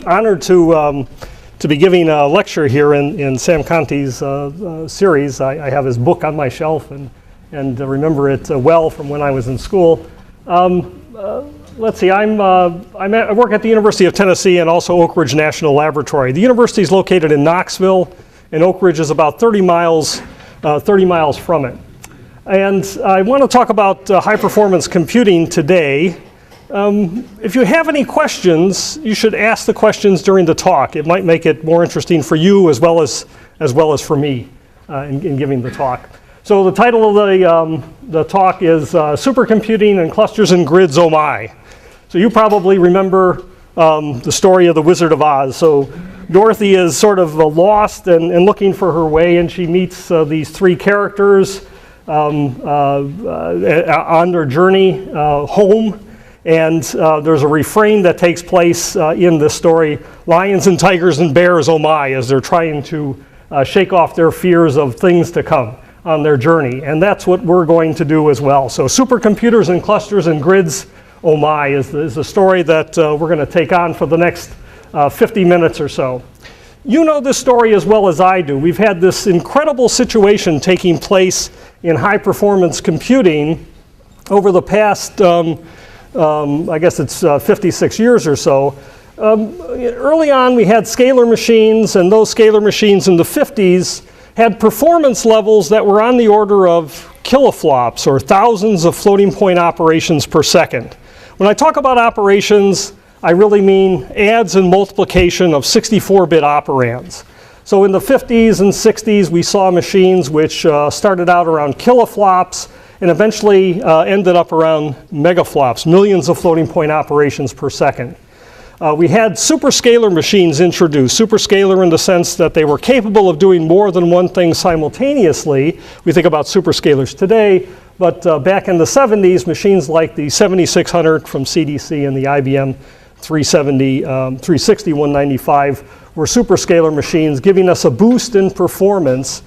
honored to be giving a lecture here in Sam Conte's series. I have his book on my shelf and remember it well from when I was in school. Let's see, I work at the University of Tennessee and also Oak Ridge National Laboratory. The university is located in Knoxville, and Oak Ridge is about 30 miles from it. And I want to talk about high-performance computing today. If you have any questions, you should ask the questions during the talk. It might make it more interesting for you as well as for me in giving the talk. So the title of the talk is Supercomputing and Clusters and Grids, Oh My. So you probably remember the story of the Wizard of Oz. So Dorothy is sort of lost and looking for her way, and she meets these three characters on their journey home. And there's a refrain that takes place in this story, lions and tigers and bears, oh my, as they're trying to shake off their fears of things to come on their journey. And that's what we're going to do as well. So supercomputers and clusters and grids, oh my, is the story that we're going to take on for the next 50 minutes or so. You know this story as well as I do. We've had this incredible situation taking place in high-performance computing over the past, I guess it's 56 years or so. Early on, we had scalar machines, and those scalar machines in the 50s had performance levels that were on the order of kiloflops, or thousands of floating point operations per second. When I talk about operations, I really mean adds and multiplication of 64-bit operands. So in the 50s and 60s, we saw machines which started out around kiloflops and eventually ended up around megaflops, millions of floating point operations per second. We had superscalar machines introduced, superscalar in the sense that they were capable of doing more than one thing simultaneously. We think about superscalars today, but back in the 70s, machines like the 7600 from CDC and the IBM 360 195 were superscalar machines, giving us a boost in performance,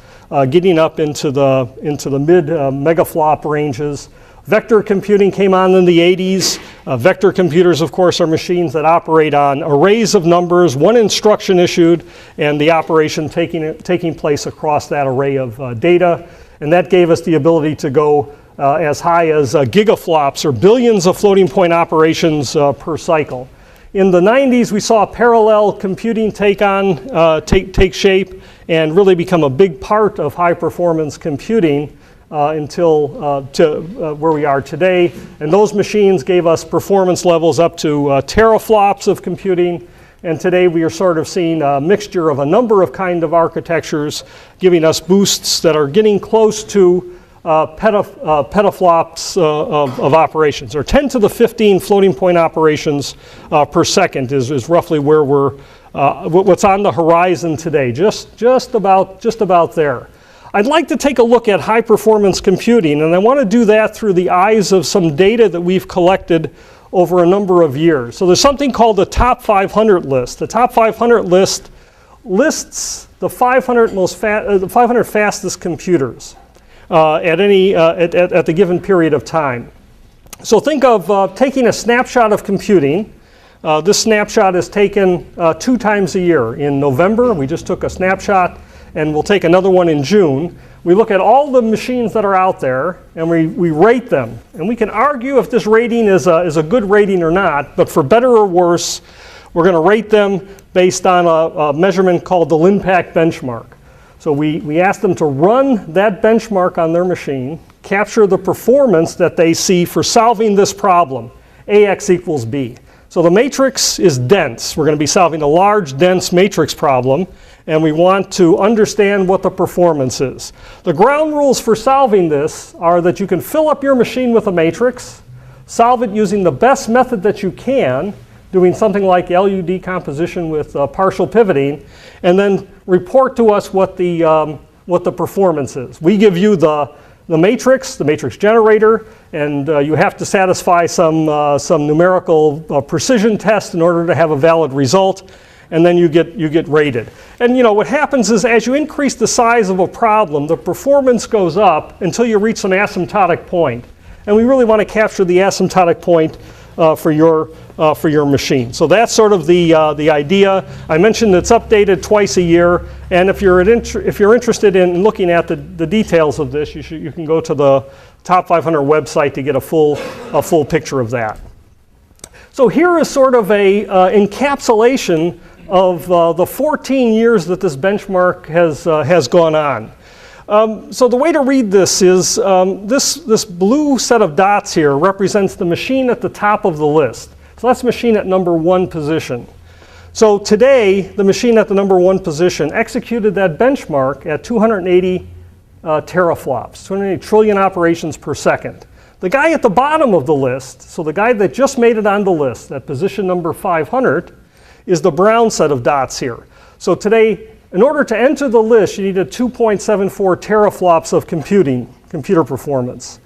getting up into the mid megaflop ranges. Vector computing came on in the 80s. Vector computers, of course, are machines that operate on arrays of numbers, one instruction issued, and the operation taking place across that array of data. And that gave us the ability to go as high as gigaflops, or billions of floating point operations per cycle. In the 90s, we saw parallel computing take shape and really become a big part of high-performance computing until where we are today. And those machines gave us performance levels up to teraflops of computing. And today we are sort of seeing a mixture of a number of kind of architectures, giving us boosts that are getting close to petaflops of operations, or 10 to the 15 floating point operations per second is roughly where we're, what's on the horizon today, just about there. I'd like to take a look at high performance computing, and I want to do that through the eyes of some data that we've collected over a number of years. So there's something called the Top 500 list. The Top 500 list lists the 500 fastest computers at the given period of time. So think of taking a snapshot of computing. This snapshot is taken 2 times a year. In November, we just took a snapshot, and we'll take another one in June. We look at all the machines that are out there, and we rate them. And we can argue if this rating is a good rating or not, but for better or worse, we're going to rate them based on a measurement called the Linpack Benchmark. So we ask them to run that benchmark on their machine, capture the performance that they see for solving this problem, AX equals B. So the matrix is dense. We're going to be solving a large, dense matrix problem, and we want to understand what the performance is. The ground rules for solving this are that you can fill up your machine with a matrix, solve it using the best method that you can, doing something like LU decomposition with partial pivoting, and then report to us what the performance is. We give you the matrix generator, and you have to satisfy some numerical precision test in order to have a valid result, and then you get rated. And what happens is, as you increase the size of a problem, the performance goes up until you reach some asymptotic point. And we really want to capture the asymptotic point for your machine. So that's sort of the idea. I mentioned it's updated twice a year, and if you're interested in looking at the details of this, you can go to the Top 500 website to get a full picture of that. So here is sort of a encapsulation of the 14 years that this benchmark has gone on. So the way to read this is this blue set of dots here represents the machine at the top of the list. So that's machine at number 1 position. So today, the machine at the number 1 position executed that benchmark at 280 teraflops, 280 trillion operations per second. The guy at the bottom of the list, so the guy that just made it on the list at position number 500, is the brown set of dots here. So today, in order to enter the list, you needed 2.74 teraflops of computer performance.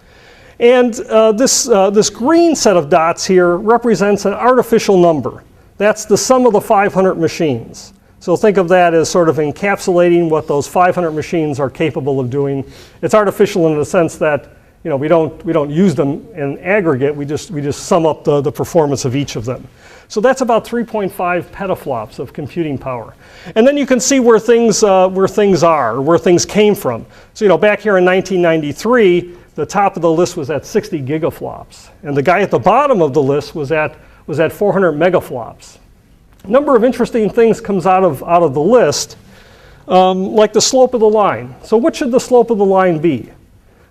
And this green set of dots here represents an artificial number. That's the sum of the 500 machines. So think of that as sort of encapsulating what those 500 machines are capable of doing. It's artificial in the sense that we don't use them in aggregate. We just sum up the performance of each of them. So that's about 3.5 petaflops of computing power. And then you can see where things came from. So back here in 1993, the top of the list was at 60 gigaflops, and the guy at the bottom of the list was at 400 megaflops. A number of interesting things comes out of the list, like the slope of the line. So what should the slope of the line be?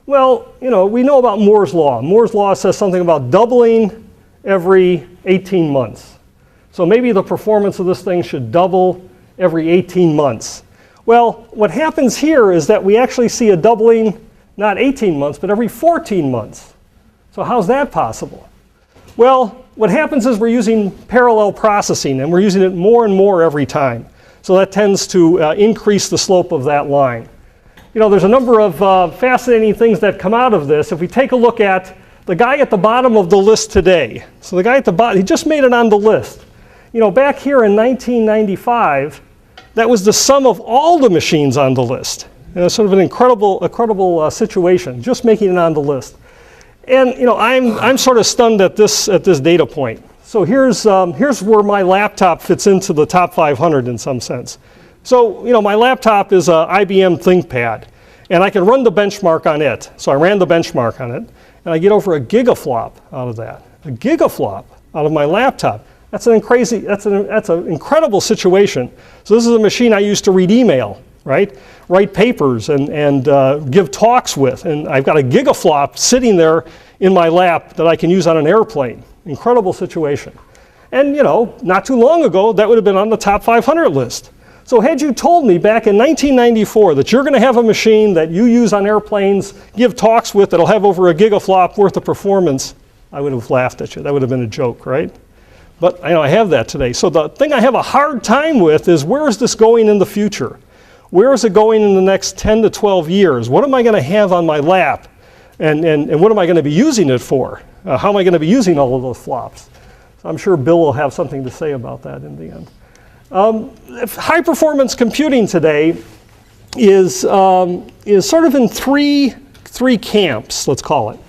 Well, we know about Moore's law. Moore's law says something about doubling every 18 months. So maybe the performance of this thing should double every 18 months. Well, what happens here is that we actually see a doubling, not 18 months, but every 14 months. So how's that possible? Well, what happens is we're using parallel processing, and we're using it more and more every time. So that tends to increase the slope of that line. There's a number of fascinating things that come out of this. If we take a look at the guy at the bottom of the list today. So the guy at the bottom, he just made it on the list. Back here in 1995, that was the sum of all the machines on the list. It's sort of an incredible situation, just making it on the list. And I'm sort of stunned at this data point. So here's where my laptop fits into the top 500 in some sense. So my laptop is a IBM ThinkPad, and I can run the benchmark on it. So I ran the benchmark on it, and I get over a gigaflop out of that. A gigaflop out of my laptop. That's an incredible situation. So this is a machine I use to read email, right? Write papers and give talks with. And I've got a gigaflop sitting there in my lap that I can use on an airplane. Incredible situation. And not too long ago, that would have been on the top 500 list. So had you told me back in 1994 that you're going to have a machine that you use on airplanes, give talks with, that'll have over a gigaflop worth of performance, I would have laughed at you. That would have been a joke, right? But I have that today. So the thing I have a hard time with is, where is this going in the future? Where is it going in the next 10 to 12 years? What am I going to have on my lap? And what am I going to be using it for? How am I going to be using all of those flops? So I'm sure Bill will have something to say about that in the end. High performance computing today is sort of in three camps, let's call it.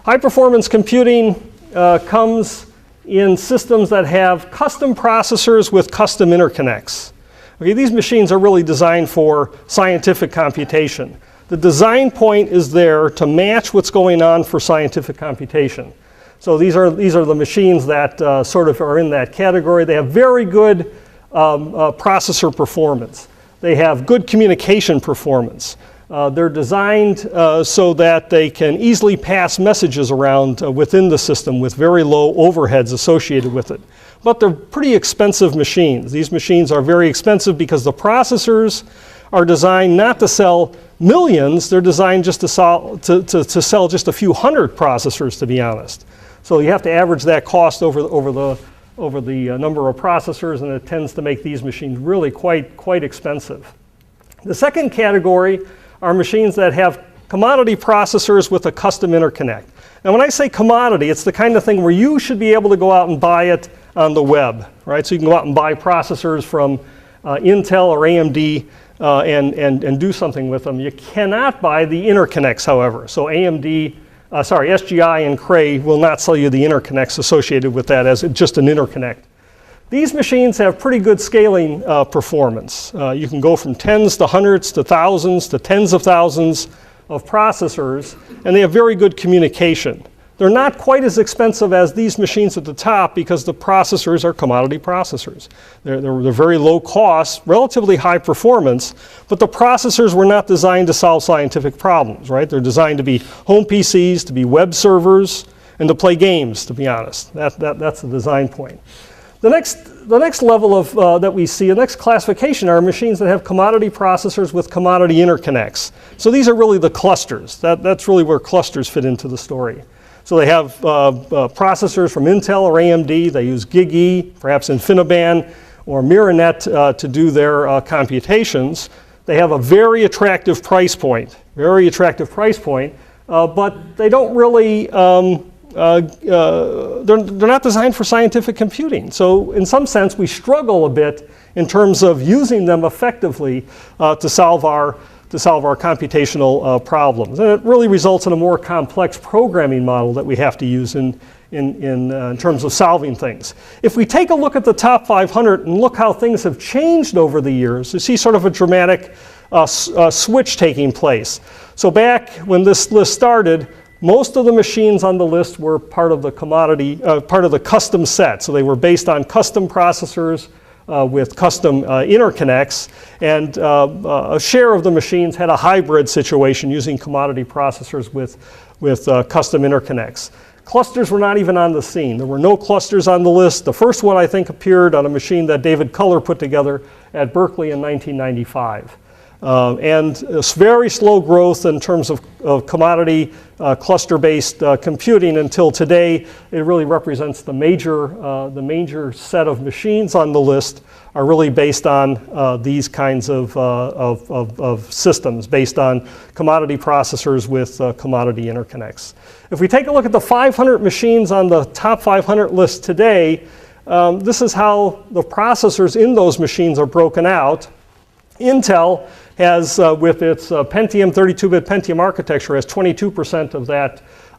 High performance computing comes in systems that have custom processors with custom interconnects. Okay, these machines are really designed for scientific computation. The design point is there to match what's going on for scientific computation. So these are the machines that sort of are in that category. They have very good processor performance. They have good communication performance. They're designed so that they can easily pass messages around within the system with very low overheads associated with it. But they're pretty expensive machines. These machines are very expensive because the processors are designed not to sell millions. They're designed just to sell just a few hundred processors, to be honest. So you have to average that cost over the number of processors, and it tends to make these machines really quite expensive. The second category are machines that have commodity processors with a custom interconnect. Now when I say commodity, it's the kind of thing where you should be able to go out and buy it on the web, right? So you can go out and buy processors from Intel or AMD and do something with them. You cannot buy the interconnects, however. So AMD SGI and Cray will not sell you the interconnects associated with that as just an interconnect. These machines have pretty good scaling performance. You can go from tens to hundreds to thousands to tens of thousands of processors, and they have very good communication. They're not quite as expensive as these machines at the top because the processors are commodity processors. They're very low cost, relatively high performance, but the processors were not designed to solve scientific problems, right? They're designed to be home PCs, to be web servers, and to play games, to be honest. That's the design point. The next level of that we see, the next classification are machines that have commodity processors with commodity interconnects. So these are really the clusters. That's really where clusters fit into the story. So they have processors from Intel or AMD. They use GigE, perhaps InfiniBand or MiraNet to do their computations. They have a very attractive price point, but they don't really, they're not designed for scientific computing. So in some sense, we struggle a bit in terms of using them effectively to solve our computational problems. And it really results in a more complex programming model that we have to use in terms of solving things. If we take a look at the top 500 and look how things have changed over the years, you see sort of a dramatic switch taking place. So back when this list started, most of the machines on the list were part of the commodity, part of the custom set. So they were based on custom processors with custom interconnects, and a share of the machines had a hybrid situation using commodity processors with custom interconnects. Clusters were not even on the scene. There were no clusters on the list. The first one, I think, appeared on a machine that David Culler put together at Berkeley in 1995. And it's very slow growth in terms of commodity cluster-based computing until today. It really represents the major set of machines on the list are really based on these kinds of systems, based on commodity processors with commodity interconnects. If we take a look at the 500 machines on the top 500 list today, this is how the processors in those machines are broken out. Intel has, with its Pentium, 32-bit Pentium architecture, has 22%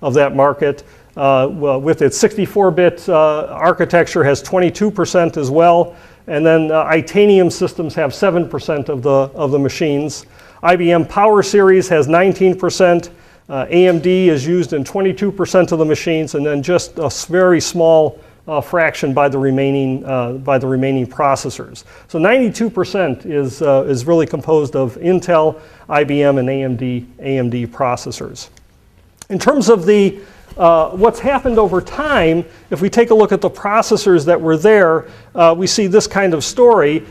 of that market. Well, with its 64-bit architecture, has 22% as well. And then Itanium systems have 7% of the machines. IBM Power Series has 19%. AMD is used in 22% of the machines, and then just a very small fraction by the remaining processors. So 92% is really composed of Intel, IBM, and AMD processors. In terms of the what's happened over time, if we take a look at the processors that were there, we see this kind of story.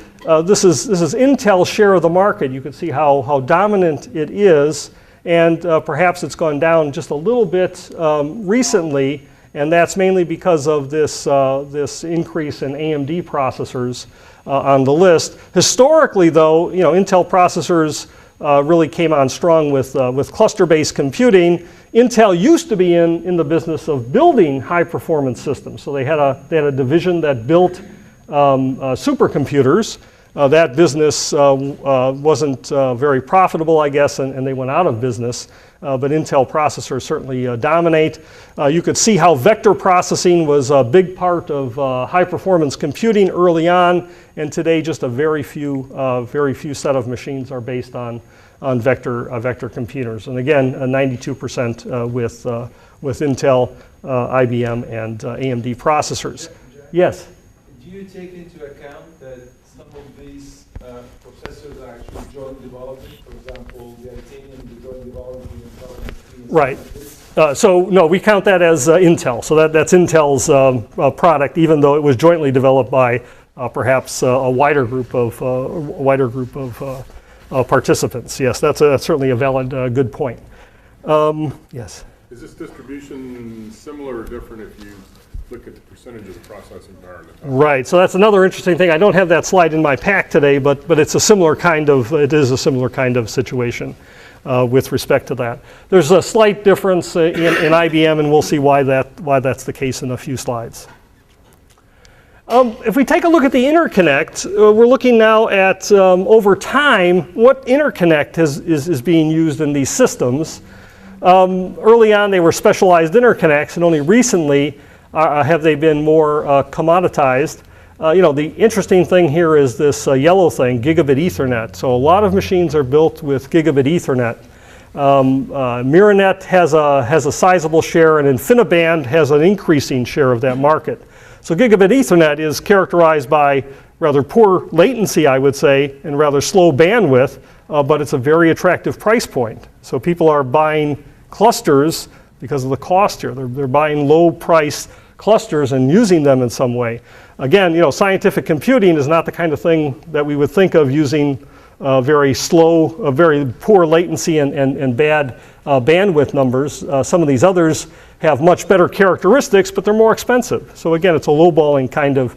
This is Intel's share of the market. You can see how dominant it is, and perhaps it's gone down just a little bit recently. And that's mainly because of this increase in AMD processors on the list. Historically, though, Intel processors really came on strong with cluster-based computing. Intel used to be in the business of building high-performance systems. So they had a division that built supercomputers. That business wasn't very profitable, I guess, and they went out of business. But Intel processors certainly dominate. You could see how vector processing was a big part of high-performance computing early on, and today just a very few set of machines are based on vector computers. And again, 92% with Intel, IBM, and AMD processors. Jack, Yes. Do you take into account that some of these processors are actually joint development? For example, the Itanium, the joint development in Right. So no, we count that as Intel. So that's Intel's product, even though it was jointly developed by perhaps a wider group of participants. Yes, that's certainly a valid, good point. Yes. Is this distribution similar or different if you look at the percentage of the processing power? Right. So that's another interesting thing. I don't have that slide in my pack today, but it's a similar kind of situation. With respect to that. There's a slight difference in IBM, and we'll see why that's the case in a few slides. If we take a look at the interconnect, we're looking now at, over time, what interconnect is being used in these systems. Early on, they were specialized interconnects, and only recently have they been more commoditized. The interesting thing here is this yellow thing, gigabit Ethernet. So a lot of machines are built with gigabit Ethernet. Miranet has a sizable share, and InfiniBand has an increasing share of that market. So gigabit Ethernet is characterized by rather poor latency, I would say, and rather slow bandwidth, but it's a very attractive price point. So people are buying clusters because of the cost here. They're buying low-price clusters and using them in some way. Again, scientific computing is not the kind of thing that we would think of using very slow, very poor latency and bad bandwidth numbers. Some of these others have much better characteristics, but they're more expensive. So again, it's a lowballing kind of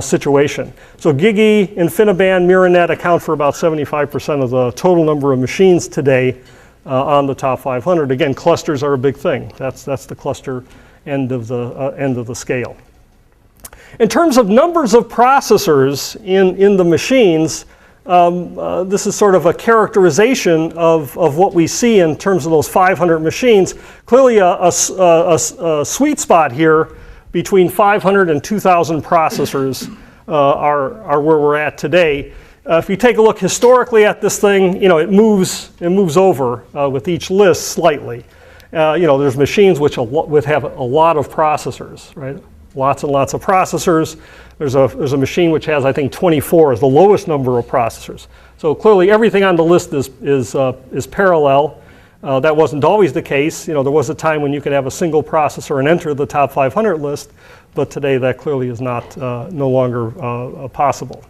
situation. So Gigi, InfiniBand, Miranet account for about 75% of the total number of machines today on the top 500. Again, clusters are a big thing. That's the cluster end of the scale. In terms of numbers of processors in the machines, this is sort of a characterization of what we see in terms of those 500 machines. Clearly a sweet spot here between 500 and 2,000 processors are where we're at today. If you take a look historically at this thing, it moves over with each list slightly. There's machines which have a lot of processors, right? Lots and lots of processors. There's a machine which has, I think, 24 is the lowest number of processors. So clearly everything on the list is parallel. That wasn't always the case. There was a time when you could have a single processor and enter the top 500 list, but today that clearly is no longer possible.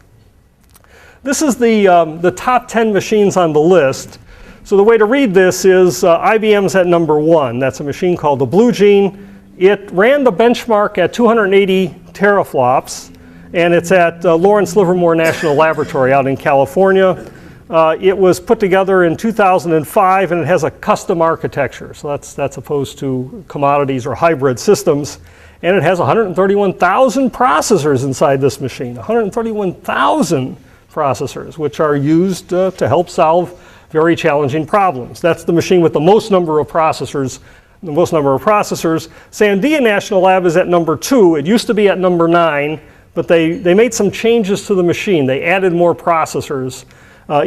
This is the top 10 machines on the list. So the way to read this is IBM's at number 1. That's a machine called the Blue Gene. It ran the benchmark at 280 teraflops, and it's at Lawrence Livermore National Laboratory out in California. It was put together in 2005, and it has a custom architecture. So that's opposed to commodities or hybrid systems. And it has 131,000 processors inside this machine. 131,000 processors, which are used to help solve very challenging problems. That's the machine with the most number of processors. Sandia National Lab is at number 2. It used to be at number 9, but they made some changes to the machine. They added more processors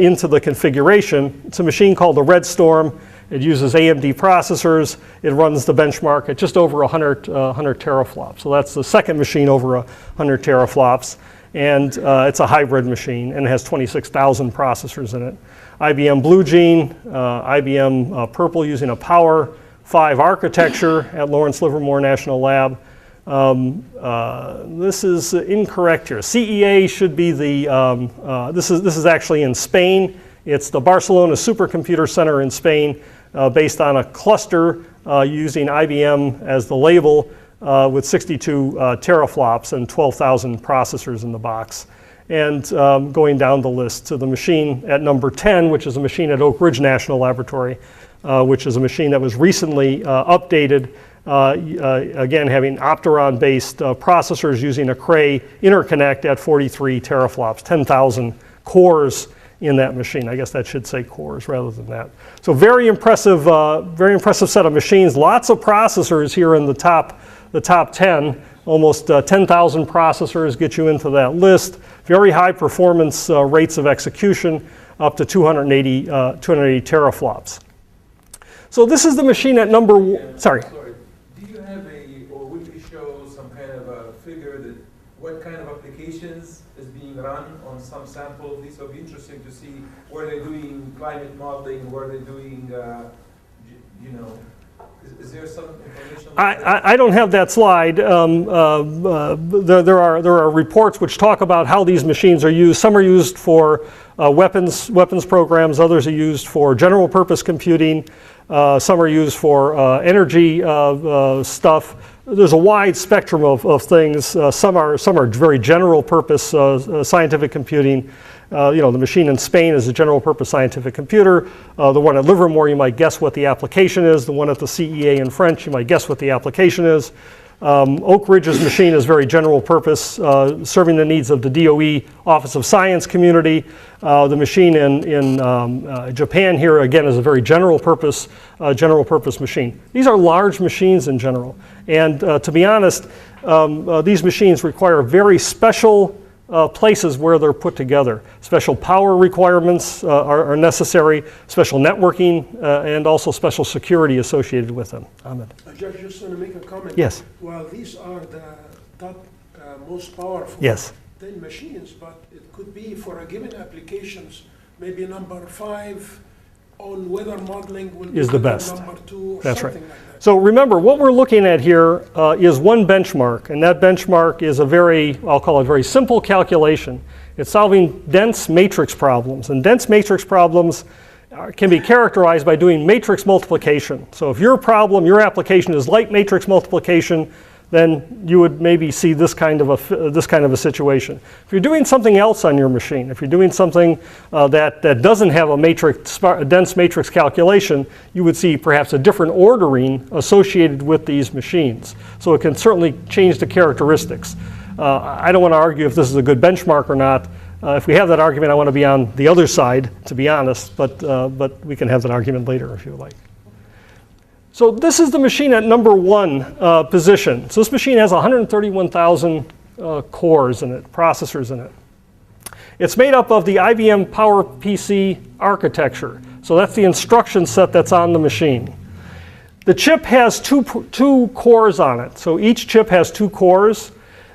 into the configuration. It's a machine called the Red Storm. It uses AMD processors. It runs the benchmark at just over 100 teraflops. So that's the second machine over 100 teraflops. And it's a hybrid machine, and it has 26,000 processors in it. IBM Blue Gene, IBM Purple using a Power 5 architecture at Lawrence Livermore National Lab. This is incorrect here. CEA should be this is actually in Spain. It's the Barcelona Supercomputer Center in Spain, based on a cluster using IBM as the label with 62 teraflops and 12,000 processors in the box. And going down the list to the machine at number 10, which is a machine at Oak Ridge National Laboratory, which is a machine that was recently updated, again having Opteron-based processors using a Cray interconnect at 43 teraflops, 10,000 cores in that machine. I guess that should say cores rather than that. So very impressive set of machines. Lots of processors here in the top 10. Almost 10,000 processors get you into that list. Very high performance rates of execution, up to 280 teraflops. So this is the machine at number one. Sorry. Do you have or will you show some kind of a figure that what kind of applications is being run on some sample of these? So it'll be interesting to see where they're doing climate modeling, where they're doing, is there some information? I don't have that slide. There are reports which talk about how these machines are used. Some are used for weapons programs. Others are used for general purpose computing. Some are used for energy stuff. There's a wide spectrum of things. Some are very general purpose scientific computing. The machine in Spain is a general purpose scientific computer. The one at Livermore, you might guess what the application is. The one at the CEA in French, you might guess what the application is. Oak Ridge's machine is very general purpose, serving the needs of the DOE Office of Science community. The machine in Japan here, again, is a very general purpose machine. These are large machines in general. And to be honest, these machines require very special places where they're put together. Special power requirements are necessary, special networking, and also special security associated with them. Ahmed. Judge, just want to make a comment. Yes. Well, these are the top most powerful Yes. 10 machines, but it could be for a given applications, maybe number 5 on weather modeling will Is be the best. number 2 or That's something right. like that. So remember, what we're looking at here is one benchmark, and that benchmark is a very, I'll call it very simple calculation. It's solving dense matrix problems, and dense matrix problems can be characterized by doing matrix multiplication. So if your problem, your application is like matrix multiplication, then you would maybe see this kind of a situation. If you're doing something else on your machine, if you're doing something that doesn't have a dense matrix calculation, you would see perhaps a different ordering associated with these machines. So it can certainly change the characteristics. I don't want to argue if this is a good benchmark or not. If we have that argument, I want to be on the other side, to be honest, but we can have that argument later if you like. So this is the machine at number 1 position. So this machine has 131,000 cores in it, processors in it. It's made up of the IBM PowerPC architecture. So that's the instruction set that's on the machine. The chip has two cores on it. So each chip has 2 cores.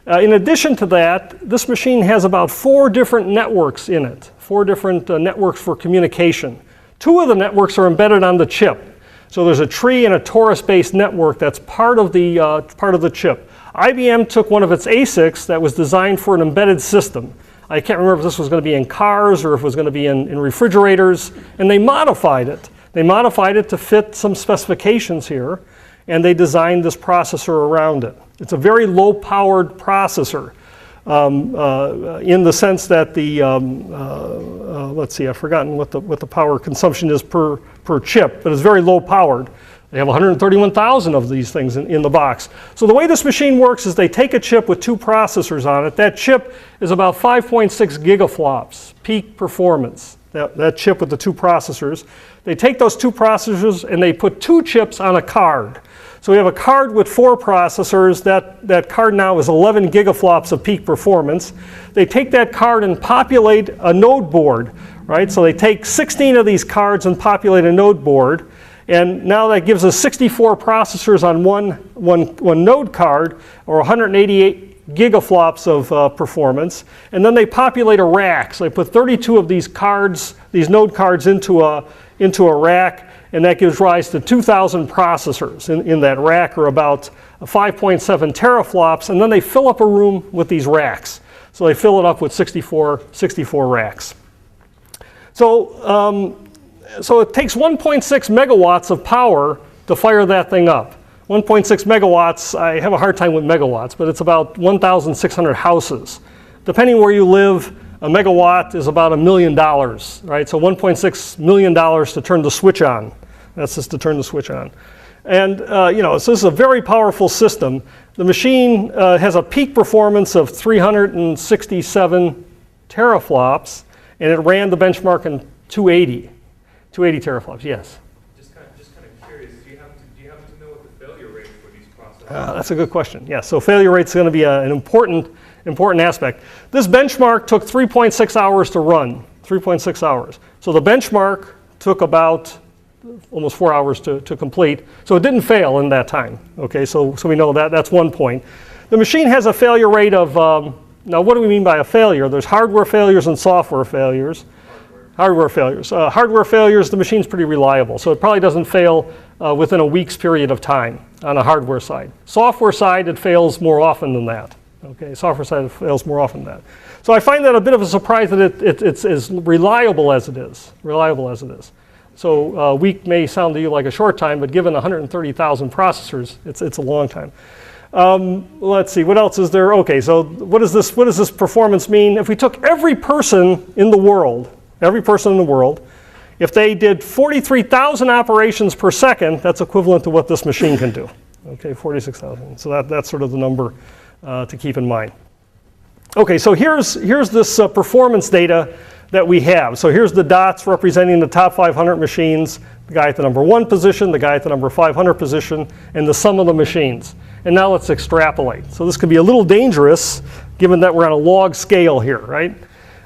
In addition to that, this machine has about 4 different networks in it, 4 different networks for communication. 2 of the networks are embedded on the chip. So there's a tree and a torus-based network that's part of the chip. IBM took one of its ASICs that was designed for an embedded system. I can't remember if this was going to be in cars or if it was going to be in refrigerators, and they modified it. They modified it to fit some specifications here, and they designed this processor around it. It's a very low-powered processor in the sense that the, let's see, I've forgotten what the power consumption is per chip, but it's very low-powered. They have 131,000 of these things in the box. So the way this machine works is they take a chip with 2 processors on it. That chip is about 5.6 gigaflops, peak performance, that chip with the 2 processors. They take those 2 processors and they put 2 chips on a card. So we have a card with 4 processors. That card now is 11 gigaflops of peak performance. They take that card and populate a node board, right? So they take 16 of these cards and populate a node board. And now that gives us 64 processors on one node card, or 188 gigaflops of performance. And then they populate a rack. So they put 32 of these cards, these node cards, into a rack. And that gives rise to 2,000 processors in that rack, or about 5.7 teraflops. And then they fill up a room with these racks. So they fill it up with 64 racks. So it takes 1.6 megawatts of power to fire that thing up. 1.6 megawatts, I have a hard time with megawatts, but it's about 1,600 houses. Depending where you live, a megawatt is about $1 million, right? So $1.6 million to turn the switch on. That's just to turn the switch on. And so this is a very powerful system. The machine has a peak performance of 367 teraflops, and it ran the benchmark in 280 teraflops, yes? Just kind of curious, do you happen to know what the failure rate for these processors? That's a good question, yes. So failure rate is going to be an important aspect. This benchmark took 3.6 hours to run, 3.6 hours. So the benchmark took about almost 4 hours to complete. So it didn't fail in that time, okay? So we know that's one point. The machine has a failure rate of, now what do we mean by a failure? There's hardware failures and software failures. Hardware failures. Hardware failures, the machine's pretty reliable, so it probably doesn't fail within a week's period of time on a hardware side. Software side, it fails more often than that. Okay, software side, it fails more often than that. So I find that a bit of a surprise that it's as reliable as it is. So a week may sound to you like a short time, but given 130,000 processors, it's a long time. Let's see, what else is there? Okay, so what does this performance mean? If we took every person in the world, if they did 43,000 operations per second, that's equivalent to what this machine can do. Okay, 46,000. So that's sort of the number to keep in mind. Okay, so here's this performance data that we have. So here's the dots representing the top 500 machines, the guy at the number 1 position, the guy at the number 500 position, and the sum of the machines. And now let's extrapolate. So this could be a little dangerous given that we're on a log scale here, right?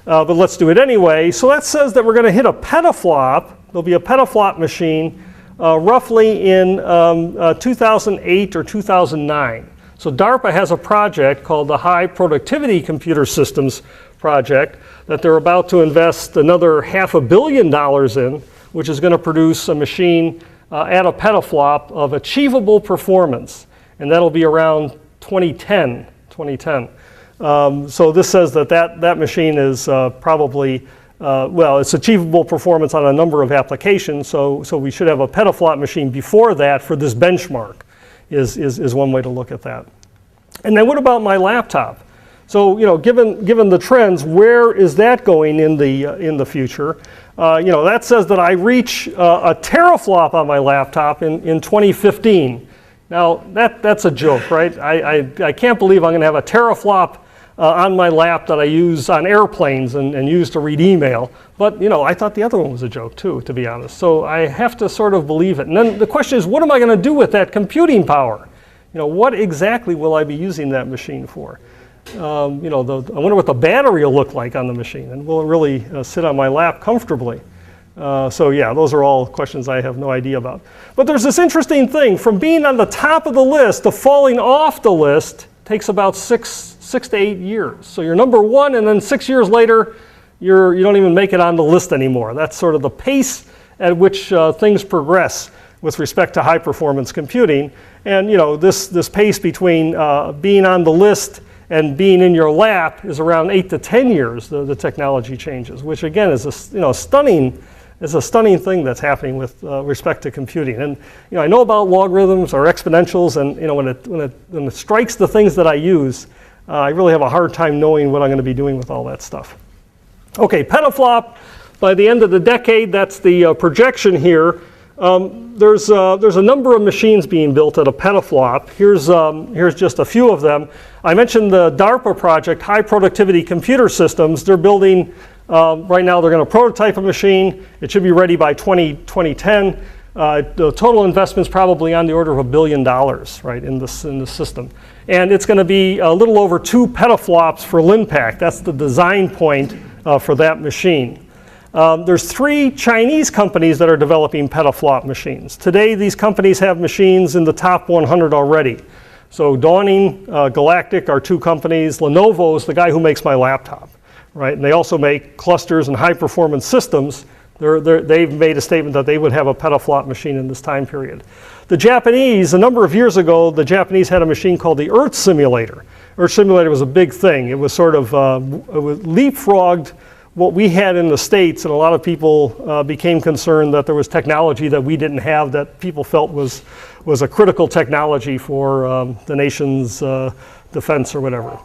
But let's do it anyway. So that says that we're going to hit a petaflop. There'll be a petaflop machine roughly in 2008 or 2009. So DARPA has a project called the High Productivity Computer Systems Project that they're about to invest another $500 million in, which is going to produce a machine at a petaflop of achievable performance. And that'll be around 2010. So this says that machine is probably, well, it's achievable performance on a number of applications. So we should have a petaflop machine before that for this benchmark is one way to look at that. And then what about my laptop? So, you know, given the trends, where is that going in the future? You know, that says that I reach a teraflop on my laptop in 2015. Now, that's a joke, right? I can't believe I'm going to have a teraflop on my lap that I use on airplanes and use to read email. But, you know, I thought the other one was a joke too, to be honest. So I have to sort of believe it. And then the question is, what am I going to do with that computing power? You know, what exactly will I be using that machine for? You know, I wonder what the battery will look like on the machine, and will it really sit on my lap comfortably? So yeah, those are all questions I have no idea about. But there's this interesting thing. From being on the top of the list to falling off the list takes about six to 8 years. So you're number 1, and then 6 years later, you don't even make it on the list anymore. That's sort of the pace at which things progress with respect to high performance computing. And you know, this pace between being on the list and being in your lap is around 8 to 10 years. The technology changes, which again is a stunning thing that's happening with respect to computing. And you know, I know about logarithms or exponentials, and you know, when it strikes the things that I use, I really have a hard time knowing what I'm going to be doing with all that stuff. Okay, petaflop. By the end of the decade, that's the projection here. There's a number of machines being built at a petaflop. Here's just a few of them. I mentioned the DARPA project, High Productivity Computer Systems. They're building, right now they're going to prototype a machine. It should be ready by 2010. The total investment is probably on the order of $1 billion, right, in the system. And it's going to be a little over 2 petaflops for Linpack. That's the design point for that machine. There's 3 Chinese companies that are developing petaflop machines. Today, these companies have machines in the top 100 already. So Dawning, Galactic are 2 companies. Lenovo is the guy who makes my laptop, right? And they also make clusters and high-performance systems. They've made a statement that they would have a petaflop machine in this time period. The Japanese, a number of years ago, the Japanese had a machine called the Earth Simulator. Earth Simulator was a big thing. It was sort of it was leapfrogged what we had in the States, and a lot of people became concerned that there was technology that we didn't have that people felt was a critical technology for the nation's defense or whatever.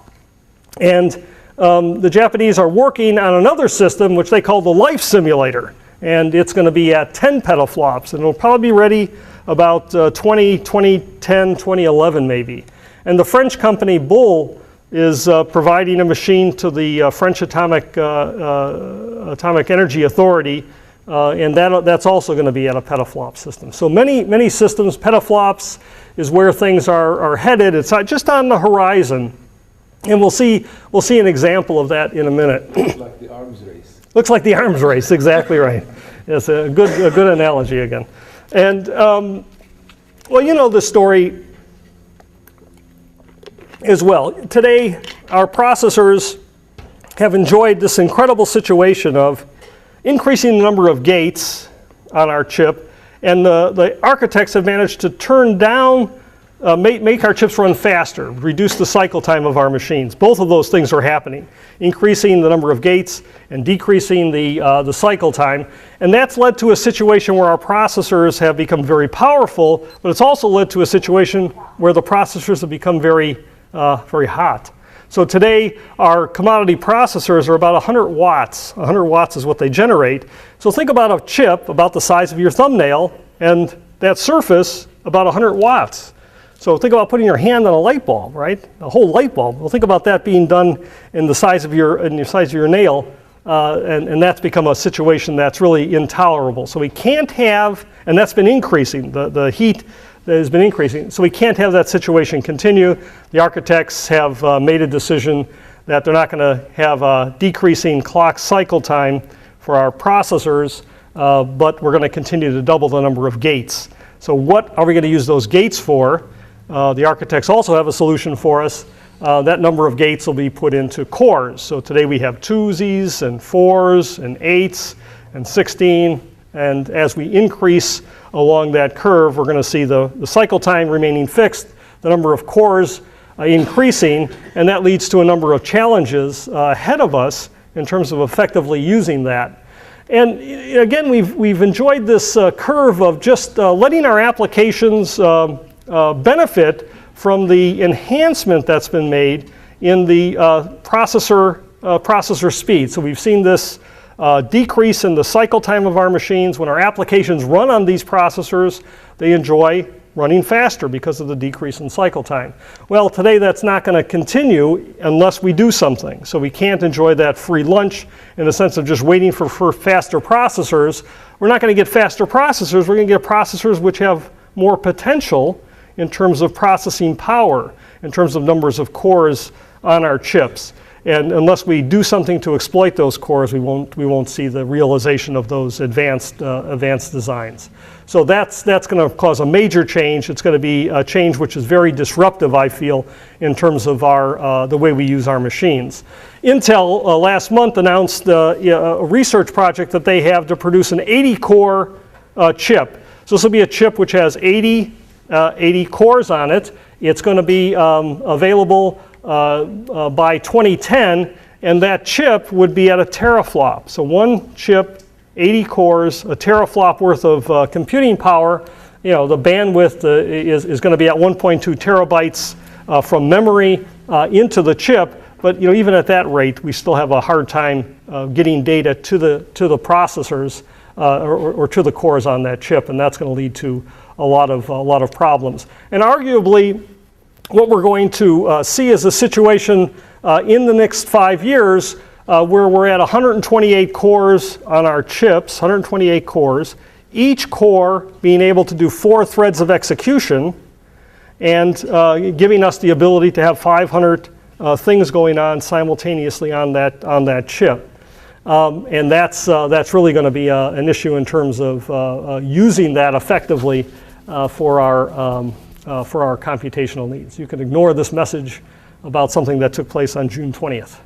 And the Japanese are working on another system which they call the Life Simulator, and it's going to be at 10 petaflops, and it'll probably be ready about 2010, 2011 maybe. And the French company Bull is providing a machine to the French Atomic Energy Authority, and that's also going to be at a petaflop system. So many systems, petaflops is where things are headed. It's just on the horizon, and we'll see an example of that in a minute. Looks like the arms race. Looks like the arms race, exactly right. It's a good analogy again. And well, you know the story as well. Today, our processors have enjoyed this incredible situation of increasing the number of gates on our chip, and the architects have managed to turn down, make our chips run faster, reduce the cycle time of our machines. Both of those things are happening, increasing the number of gates and decreasing the cycle time. And that's led to a situation where our processors have become very powerful, but it's also led to a situation where the processors have become very hot. So today, our commodity processors are about 100 watts. 100 watts is what they generate. So think about a chip about the size of your thumbnail, and that surface about 100 watts. So think about putting your hand on a light bulb, right? A whole light bulb. Well, think about that being done in the size of your nail, and that's become a situation that's really intolerable. So we can't have, and that's been increasing. The heat has been increasing. So we can't have that situation continue. The architects have made a decision that they're not going to have a decreasing clock cycle time for our processors, but we're going to continue to double the number of gates. So what are we going to use those gates for? The architects also have a solution for us. That number of gates will be put into cores. So today we have 2s and 4s and 8s and 16. And as we increase along that curve, we're going to see the cycle time remaining fixed, the number of cores increasing, and that leads to a number of challenges ahead of us in terms of effectively using that. And again, we've enjoyed this curve of just letting our applications benefit from the enhancement that's been made in the processor speed. So we've seen this decrease in the cycle time of our machines. When our applications run on these processors, they enjoy running faster because of the decrease in cycle time. Well, today that's not going to continue unless we do something. So we can't enjoy that free lunch in the sense of just waiting for faster processors. We're not going to get faster processors. We're going to get processors which have more potential in terms of processing power, in terms of numbers of cores on our chips. And unless we do something to exploit those cores, we won't see the realization of those advanced designs. So that's going to cause a major change. It's going to be a change which is very disruptive, I feel, in terms of the way we use our machines. Intel last month announced a research project that they have to produce an 80-core chip. So this will be a chip which has 80 cores on it. It's going to be available by 2010, and that chip would be at a teraflop. So one chip, 80 cores, a teraflop worth of computing power. The bandwidth is going to be at 1.2 terabytes from memory into the chip. But even at that rate, we still have a hard time getting data to the processors or to the cores on that chip, and that's going to lead to a lot of problems. And arguably, what we're going to see is a situation in the next 5 years where we're at 128 cores on our chips, 128 cores, each core being able to do 4 threads of execution and giving us the ability to have 500 things going on simultaneously on that chip. And that's really going to be an issue in terms of using that effectively for our computational needs. You can ignore this message about something that took place on June 20th.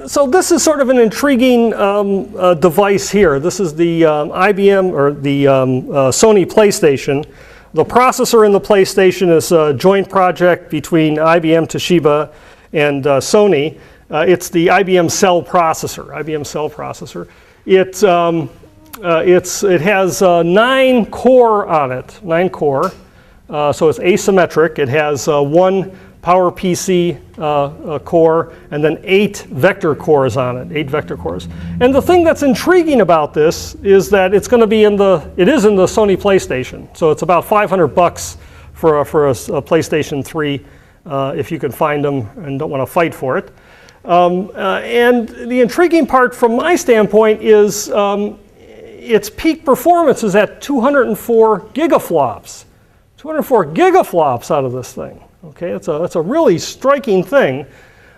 So this is sort of an intriguing device here. This is the IBM or the Sony Playstation. The processor in the PlayStation is a joint project between IBM, Toshiba, and Sony. It's the IBM Cell processor. It has 9 core on it, 9 core. So it's asymmetric. It has 1 PowerPC core and then 8 vector cores on it, 8 vector cores. And the thing that's intriguing about this is that it's going to be it is in the Sony Playstation. So it's about $500 for a PlayStation 3 if you can find them and don't want to fight for it. And the intriguing part from my standpoint is its peak performance is at 204 gigaflops. 204 gigaflops out of this thing. Okay, it's a really striking thing.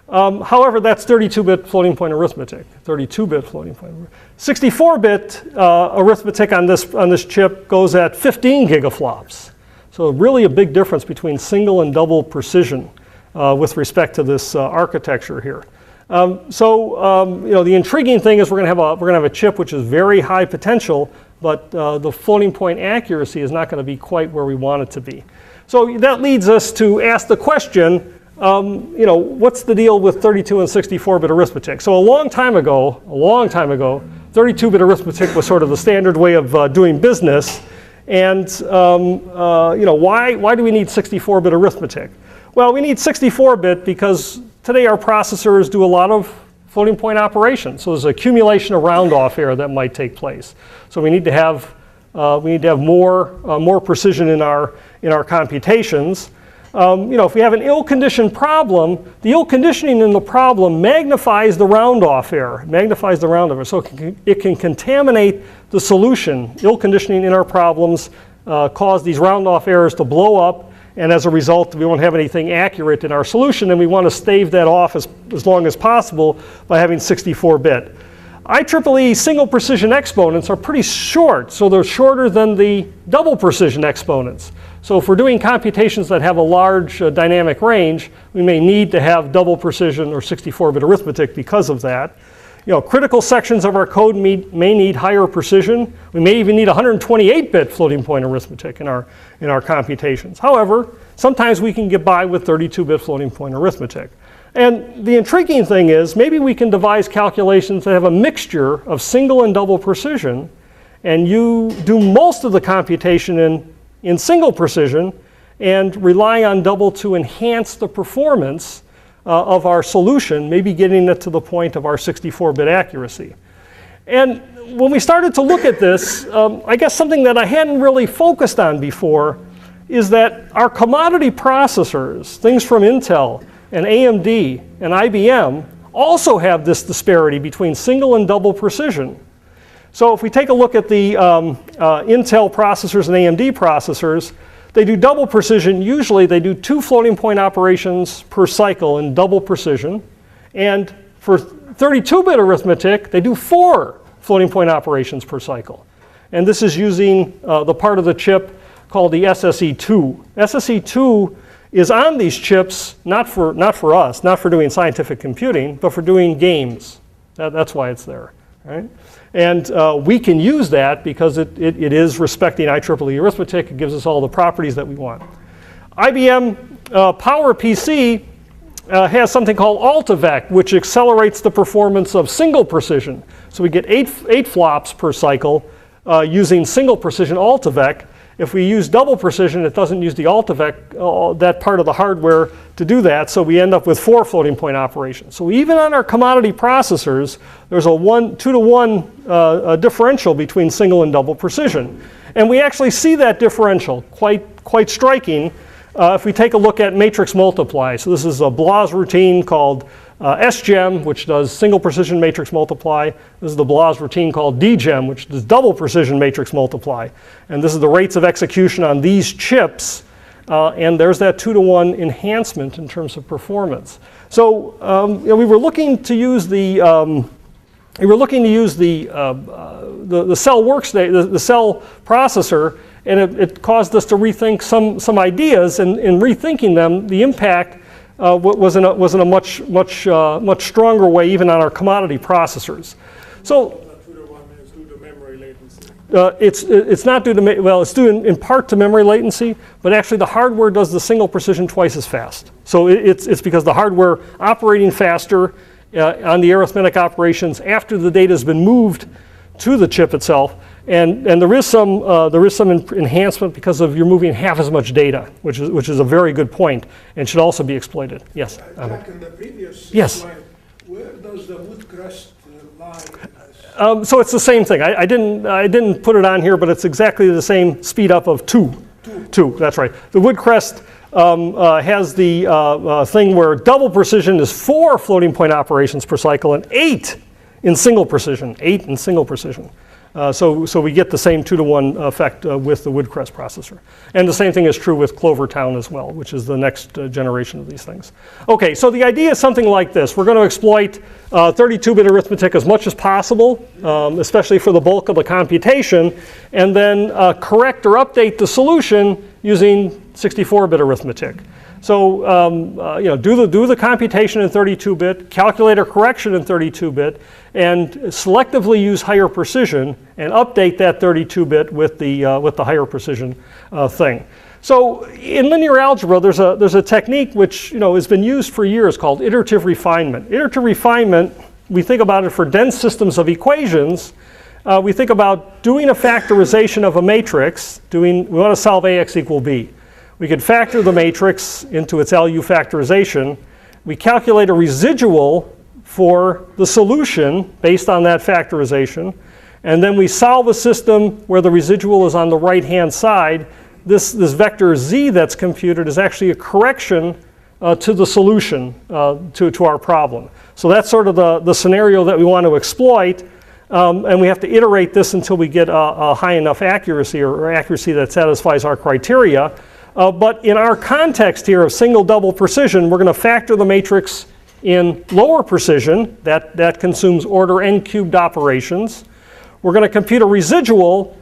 However, that's 32-bit floating point arithmetic. 32-bit floating point. 64-bit arithmetic on this chip goes at 15 gigaflops. So really a big difference between single and double precision with respect to this architecture here. The intriguing thing is we're going to have a chip which is very high potential, but the floating point accuracy is not going to be quite where we want it to be. So that leads us to ask the question, what's the deal with 32 and 64-bit arithmetic? So a long time ago, 32-bit arithmetic was sort of the standard way of doing business. And why do we need 64-bit arithmetic? Well, we need 64-bit because today our processors do a lot of floating point operations. So there's accumulation of round off error that might take place. So we need to have We need to have more precision in our computations. If we have an ill-conditioned problem, the ill conditioning in the problem magnifies the round-off error. So it can contaminate the solution. Ill conditioning in our problems cause these round-off errors to blow up, and as a result, we won't have anything accurate in our solution, and we want to stave that off as long as possible by having 64-bit. IEEE single precision exponents are pretty short, so they're shorter than the double precision exponents. So if we're doing computations that have a large dynamic range, we may need to have double precision or 64-bit arithmetic because of that. Critical sections of our code may need higher precision. We may even need 128-bit floating point arithmetic in our computations. However, sometimes we can get by with 32-bit floating point arithmetic. And the intriguing thing is maybe we can devise calculations that have a mixture of single and double precision, and you do most of the computation in single precision and rely on double to enhance the performance of our solution, maybe getting it to the point of our 64-bit accuracy. And when we started to look at this, I guess something that I hadn't really focused on before is that our commodity processors, things from Intel and AMD and IBM, also have this disparity between single and double precision. So if we take a look at the Intel processors and AMD processors, they do double precision. Usually they do 2 floating point operations per cycle in double precision. And for 32-bit arithmetic, they do 4 floating point operations per cycle. And this is using the part of the chip called the SSE2. SSE2 is on these chips not for us, not for doing scientific computing, but for doing games. That's why it's there, right? And we can use that because it is respecting IEEE arithmetic. It gives us all the properties that we want. IBM PowerPC has something called AltiVec, which accelerates the performance of single precision. So we get 8 flops per cycle using single precision AltiVec. If we use double precision, it doesn't use the AltiVec, that part of the hardware, to do that, so we end up with 4 floating point operations. So even on our commodity processors, there's a 2-to-1 differential between single and double precision. And we actually see that differential, quite striking, if we take a look at matrix multiply. So this is a BLAS routine called SGEM, which does single precision matrix multiply. This is the BLAS routine called DGEM, which does double precision matrix multiply. And this is the rates of execution on these chips. And there's that 2-to-1 enhancement in terms of performance. So we were looking to use the cell workstation, the cell processor, and it caused us to rethink some ideas. And in rethinking them, the impact was in a much stronger way, even on our commodity processors. So It's due to memory latency. it's not due to, well, it's due in part to memory latency, but actually the hardware does the single precision twice as fast. So it's because the hardware operating faster on the arithmetic operations after the data has been moved to the chip itself. And there is some enhancement because of you're moving half as much data, which is a very good point and should also be exploited. Yes. Jack, in the previous slide, where does the wood crest lie? So it's the same thing. I didn't put it on here, but it's exactly the same speed up of 2. 2. That's right. The wood crest has the thing where double precision is 4 floating point operations per cycle and 8 in single precision. 8 in single precision. So we get the same 2-to-1 effect with the Woodcrest processor. And the same thing is true with Clovertown as well, which is the next generation of these things. Okay, so the idea is something like this. We're going to exploit 32-bit arithmetic as much as possible, especially for the bulk of the computation, and then correct or update the solution using 64-bit arithmetic. So do the computation in 32-bit, calculate a correction in 32-bit, and selectively use higher precision and update that 32-bit with the higher precision thing. So in linear algebra, there's a technique which has been used for years called iterative refinement. Iterative refinement, we think about it for dense systems of equations. We think about doing a factorization of a matrix. We want to solve AX equal B. We could factor the matrix into its LU factorization. We calculate a residual for the solution based on that factorization. And then we solve a system where the residual is on the right-hand side. This vector z that's computed is actually a correction to the solution to our problem. So that's sort of the scenario that we want to exploit. And we have to iterate this until we get a high enough accuracy or accuracy that satisfies our criteria. But in our context here of single double precision, we're going to factor the matrix in lower precision. That consumes order n cubed operations. We're going to compute a residual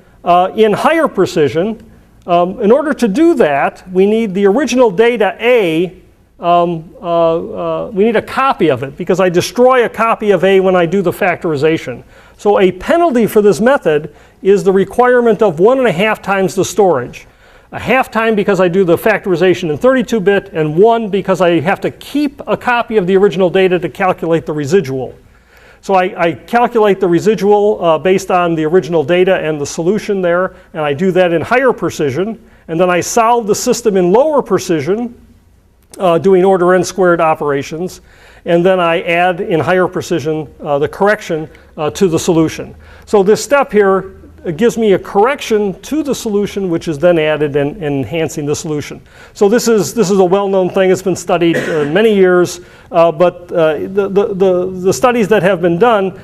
in higher precision. In order to do that, we need the original data A. We need a copy of it because I destroy a copy of A when I do the factorization. So a penalty for this method is the requirement of 1.5 times the storage. A half time because I do the factorization in 32-bit, and 1 because I have to keep a copy of the original data to calculate the residual. So I calculate the residual based on the original data and the solution there, and I do that in higher precision. And then I solve the system in lower precision, doing order n squared operations. And then I add in higher precision the correction to the solution. So this step here gives me a correction to the solution, which is then added and enhancing the solution. So this is a well-known thing. It's been studied many years, but the studies that have been done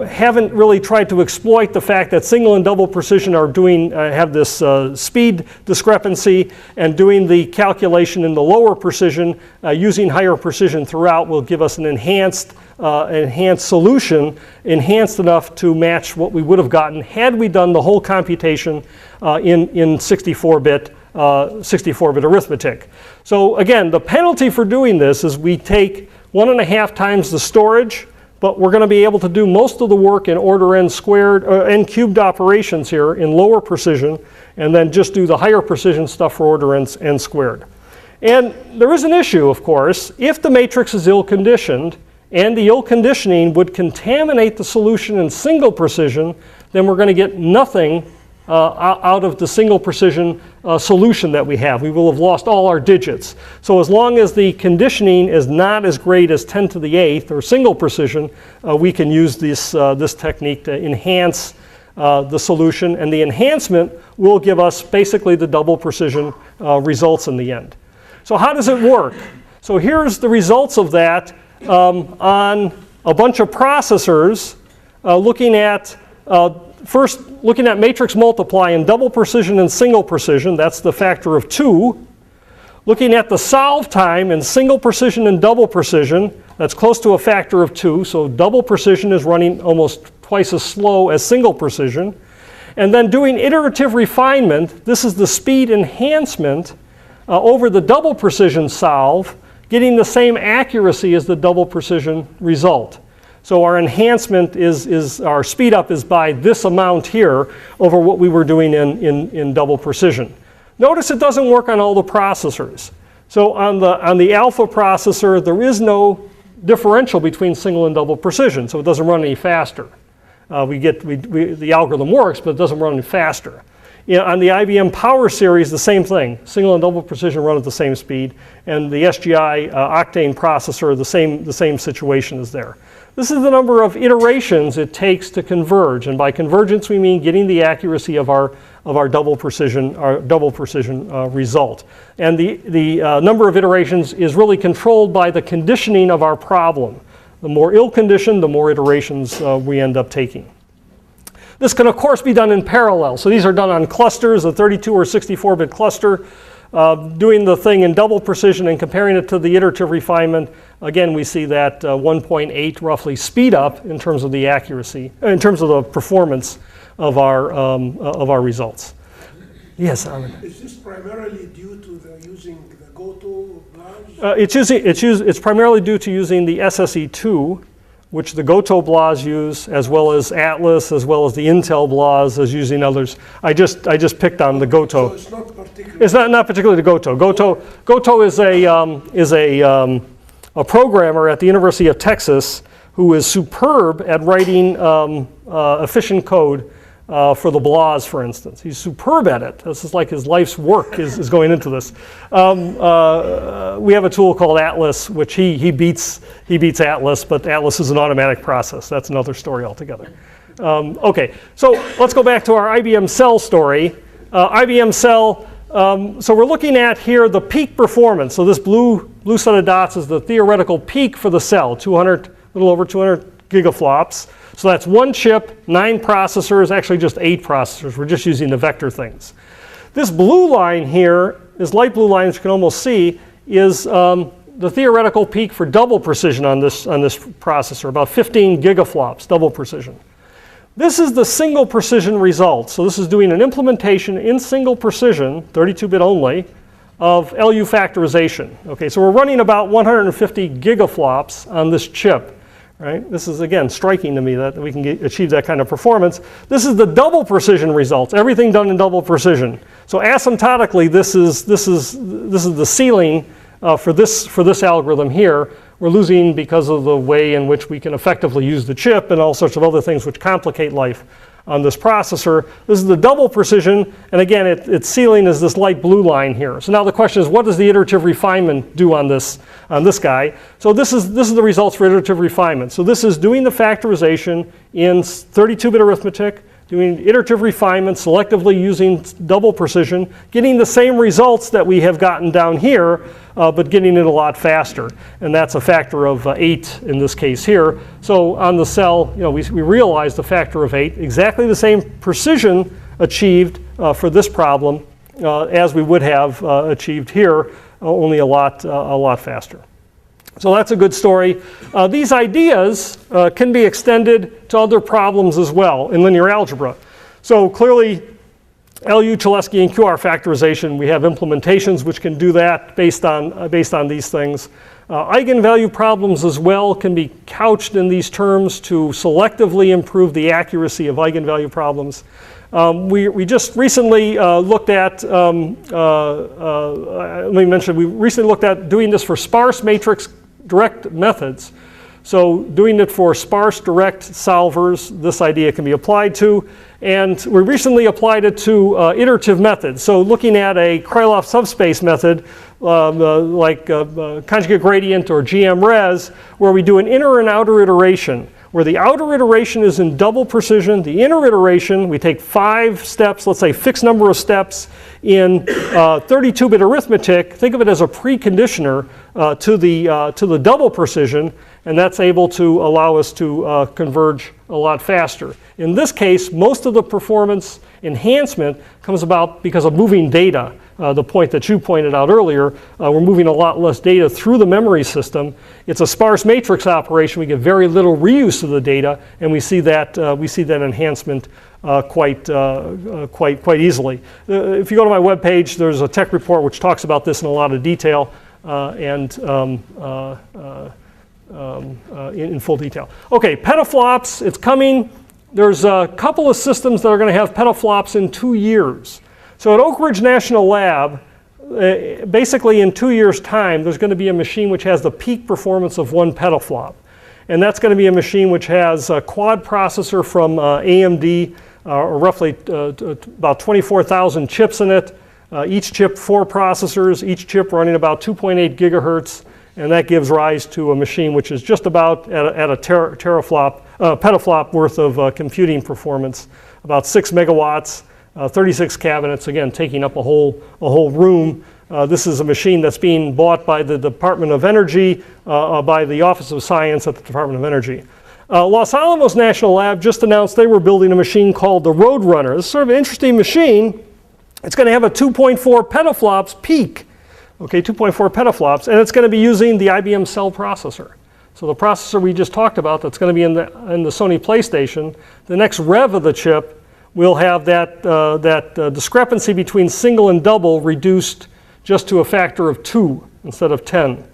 haven't really tried to exploit the fact that single and double precision are have this speed discrepancy, and doing the calculation in the lower precision using higher precision throughout will give us an enhanced solution, enhanced enough to match what we would have gotten had we done the whole computation in 64-bit arithmetic. So again, the penalty for doing this is we take 1.5 times the storage, but we're going to be able to do most of the work in order n squared, n cubed operations here in lower precision, and then just do the higher precision stuff for order n squared. And there is an issue, of course. If the matrix is ill-conditioned, and the ill-conditioning would contaminate the solution in single precision, then we're going to get nothing out of the single precision solution that we have. We will have lost all our digits. So as long as the conditioning is not as great as 10 to the 8th or single precision, we can use this technique to enhance the solution, and the enhancement will give us basically the double precision results in the end. So how does it work? So here's the results of that on a bunch of processors, first looking at matrix multiply in double precision and single precision. That's the factor of 2. Looking at the solve time in single precision and double precision, that's close to a factor of 2. So double precision is running almost twice as slow as single precision. And then doing iterative refinement, this is the speed enhancement over the double precision solve, getting the same accuracy as the double precision result. So our enhancement our speed up is by this amount here over what we were doing in double precision. Notice it doesn't work on all the processors. So on the alpha processor, there is no differential between single and double precision, so it doesn't run any faster. The algorithm works, but it doesn't run any faster. On the IBM Power Series, the same thing. Single and double precision run at the same speed, and the SGI Octane processor, the same situation is there. This is the number of iterations it takes to converge, and by convergence we mean getting the accuracy of our double precision result. And the number of iterations is really controlled by the conditioning of our problem. The more ill-conditioned, the more iterations we end up taking. This can, of course, be done in parallel. So these are done on clusters, a 32 or 64-bit cluster, doing the thing in double precision and comparing it to the iterative refinement. Again, we see that 1.8 roughly speed up in terms of the accuracy, in terms of the performance of our results. Yes, Armin. Is this primarily due to using the Goto blobs? It's primarily due to using the SSE2, which the Goto blobs use, as well as Atlas, as well as the Intel blobs, as using others. I just picked on the Goto. So it's not particularly. It's not particularly the Goto. Goto is a programmer at the University of Texas who is superb at writing efficient code for the blobs, for instance. He's superb at it. This is like his life's work is going into this. We have a tool called Atlas, which he beats Atlas, but Atlas is an automatic process. That's another story altogether. Okay, so let's go back to our IBM Cell story. IBM Cell, so we're looking at here the peak performance. So this blue set of dots is the theoretical peak for the cell, a little over 200 gigaflops. So that's one chip, 9 processors, actually just 8 processors. We're just using the vector things. This blue line here, this light blue line, as you can almost see, is the theoretical peak for double precision on this processor, about 15 gigaflops, double precision. This is the single precision result. So this is doing an implementation in single precision, 32-bit only, of LU factorization. Okay, so we're running about 150 gigaflops on this chip. Right? This is, again, striking to me that we can achieve that kind of performance. This is the double precision results, everything done in double precision. So asymptotically, this is the ceiling for this algorithm here. We're losing because of the way in which we can effectively use the chip and all sorts of other things which complicate life on this processor. This is the double precision, and again, its ceiling is this light blue line here. So now the question is, what does the iterative refinement do on this guy? So this is the results for iterative refinement. So this is doing the factorization in 32-bit arithmetic, doing iterative refinement, selectively using double precision, getting the same results that we have gotten down here, but getting it a lot faster. And that's a factor of 8 in this case here. So on the cell, we realized the factor of 8, exactly the same precision achieved for this problem as we would have achieved here, only a lot faster. So that's a good story. These ideas can be extended to other problems as well in linear algebra. So clearly, LU, Cholesky, and QR factorization, we have implementations which can do that based on these things. Eigenvalue problems as well can be couched in these terms to selectively improve the accuracy of eigenvalue problems. We just recently looked at, let me mention, we recently looked at doing this for sparse matrix direct methods. So doing it for sparse direct solvers, this idea can be applied to. And we recently applied it to iterative methods. So looking at a Krylov subspace method like conjugate gradient or GMRes, where we do an inner and outer iteration, where the outer iteration is in double precision. The inner iteration, we take 5 steps, let's say fixed number of steps in 32-bit arithmetic. Think of it as a preconditioner to the double precision, and that's able to allow us to converge a lot faster. In this case, most of the performance enhancement comes about because of moving data. The point that you pointed out earlier, we're moving a lot less data through the memory system. It's a sparse matrix operation. We get very little reuse of the data, and we see that enhancement quite easily. If you go to my webpage, there's a tech report which talks about this in a lot of detail in full detail. Okay, petaflops, it's coming. There's a couple of systems that are going to have petaflops in 2 years. So at Oak Ridge National Lab, basically in 2 years' time, there's going to be a machine which has the peak performance of 1 petaflop. And that's going to be a machine which has a quad processor from AMD, roughly about 24,000 chips in it. Each chip 4 processors, each chip running about 2.8 gigahertz. And that gives rise to a machine which is just about at a petaflop worth of computing performance, about 6 megawatts, 36 cabinets, again, taking up a whole room. This is a machine that's being bought by the Department of Energy, by the Office of Science at the Department of Energy. Los Alamos National Lab just announced they were building a machine called the Roadrunner. This is sort of an interesting machine. It's going to have a 2.4 petaflops peak. Okay, 2.4 petaflops, and it's going to be using the IBM Cell processor. So the processor we just talked about that's going to be in the Sony Playstation, the next rev of the chip will have that discrepancy between single and double reduced just to a factor of 2 instead of 10.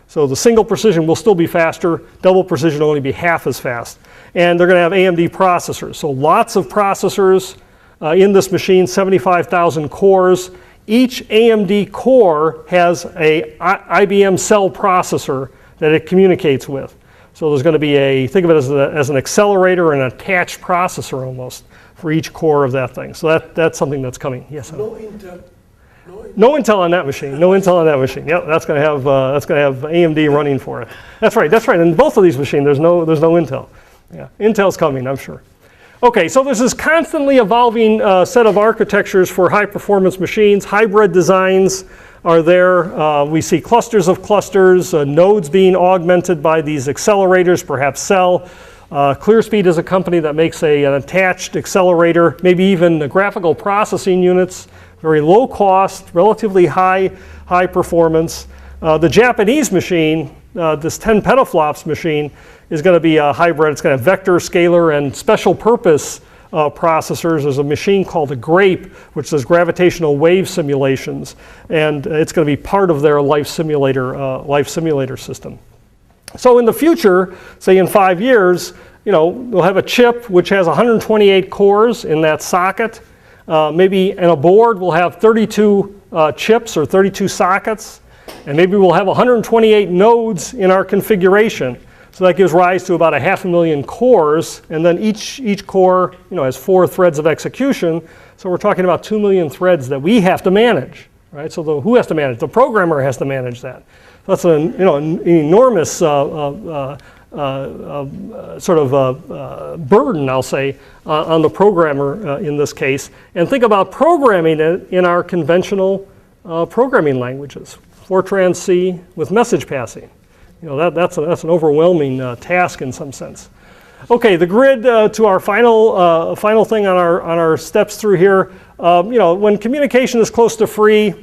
So the single precision will still be faster, double precision will only be half as fast. And they're going to have AMD processors. So lots of processors in this machine, 75,000 cores. Each AMD core has a IBM Cell processor that it communicates with. So there's going to be think of it as an accelerator or an attached processor almost for each core of that thing. So that's something that's coming. Yes. No Intel. No Intel on that machine. No Intel on that machine. Yep, that's going to have AMD running for it. That's right. In both of these machines, there's no Intel. Yeah, Intel's coming, I'm sure. Okay, so there's this constantly evolving set of architectures for high performance machines. Hybrid designs are there. We see clusters of clusters, nodes being augmented by these accelerators, perhaps cell. ClearSpeed is a company that makes an attached accelerator, maybe even graphical processing units, very low cost, relatively high performance. The Japanese machine, this 10 petaflops machine, is going to be a hybrid. It's going to have vector, scalar, and special purpose processors. There's a machine called a GRAPE, which does gravitational wave simulations, and it's going to be part of their life simulator system. So in the future, say in 5 years, we'll have a chip which has 128 cores in that socket. Maybe in a board we'll have 32 chips or 32 sockets, and maybe we'll have 128 nodes in our configuration. So that gives rise to about 500,000 cores, and then each core has 4 threads of execution. So we're talking about 2 million threads that we have to manage, right? So who has to manage? The programmer has to manage that. So that's an enormous sort of burden, I'll say, on the programmer in this case. And think about programming it in our conventional programming languages, Fortran C with message passing. That's an overwhelming task in some sense. Okay, the grid to our final thing on our steps through here. When communication is close to free,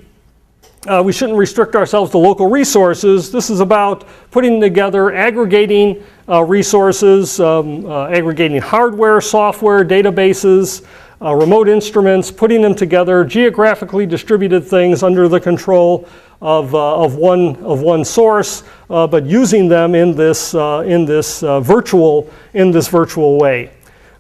we shouldn't restrict ourselves to local resources. This is about putting together, aggregating resources, aggregating hardware, software, databases, remote instruments, putting them together, geographically distributed things under the control of one source, but using them in this virtual way.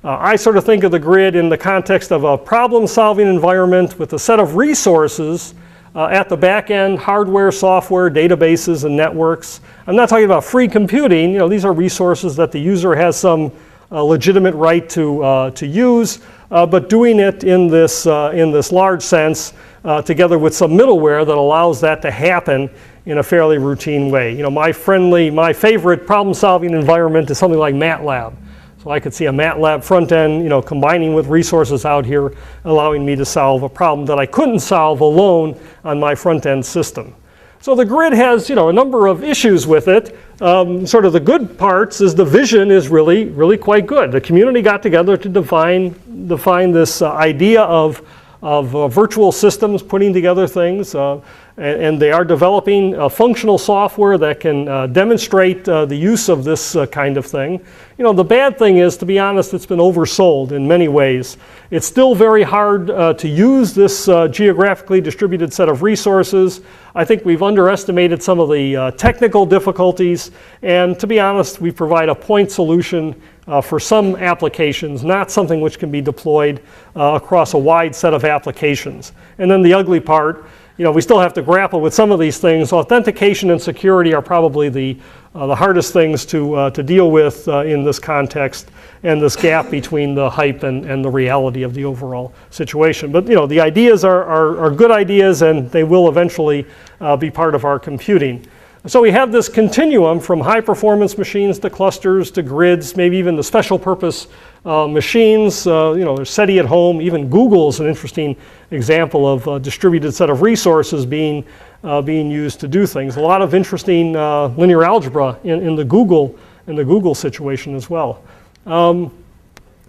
I sort of think of the grid in the context of a problem-solving environment with a set of resources at the back end, hardware, software, databases, and networks. I'm not talking about free computing. These are resources that the user has some legitimate right to use, but doing it in this large sense, together with some middleware that allows that to happen in a fairly routine way. My favorite problem-solving environment is something like Matlab. So I could see a Matlab front end, combining with resources out here, allowing me to solve a problem that I couldn't solve alone on my front end system. So the grid has, a number of issues with it. Sort of the good parts is the vision is really quite good. The community got together to define this idea of virtual systems, putting together things, and they are developing functional software that can demonstrate the use of this kind of thing. The bad thing is, to be honest, it's been oversold in many ways. It's still very hard to use this geographically distributed set of resources. I think we've underestimated some of the technical difficulties, and to be honest, we provide a point solution for some applications, not something which can be deployed across a wide set of applications. And then the ugly part, we still have to grapple with some of these things. Authentication and security are probably the hardest things to deal with in this context, and this gap between the hype and the reality of the overall situation. But the ideas are good ideas, and they will eventually be part of our computing. So we have this continuum from high performance machines to clusters to grids, maybe even the special purpose machines. There's SETI at home. Even Google is an interesting example of a distributed set of resources being used to do things. A lot of interesting linear algebra in the Google situation as well.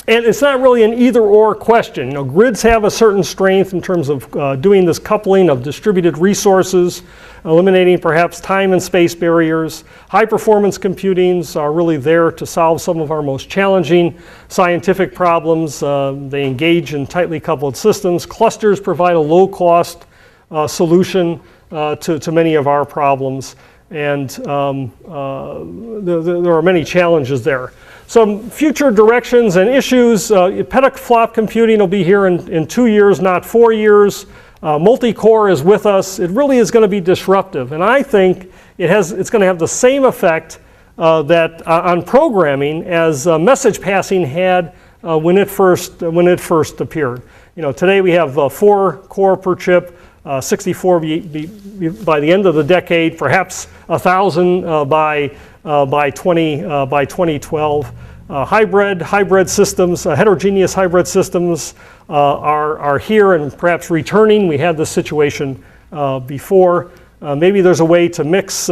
And it's not really an either-or question. Grids have a certain strength in terms of doing this coupling of distributed resources, eliminating perhaps time and space barriers. High-performance computings are really there to solve some of our most challenging scientific problems. They engage in tightly coupled systems. Clusters provide a low-cost solution to many of our problems. And there are many challenges there. Some future directions and issues. Petaflop computing will be here in 2 years, not 4 years. Multi-core is with us. It really is going to be disruptive. And I think it's going to have the same effect on programming as message passing had when it first appeared. Today we have 4 core per chip. 64 by the end of the decade, perhaps 1,000 by 2012. hybrid systems, heterogeneous hybrid systems are here and perhaps returning. We had this situation before. Maybe there's a way to mix